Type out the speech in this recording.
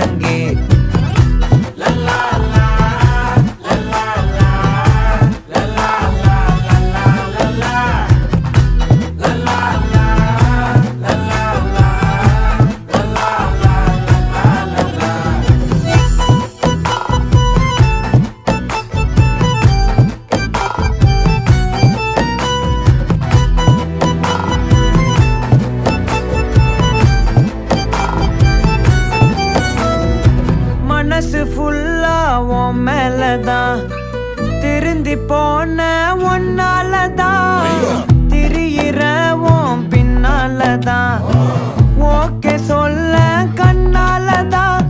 முழங்கே. மனசு ஃபுல்லா உன் மேலதான், திருந்தி போன ஒன்னாலதான், திரியிற உன் பின்னாலதான், ஓகே சொல்ல கண்ணாலதான்,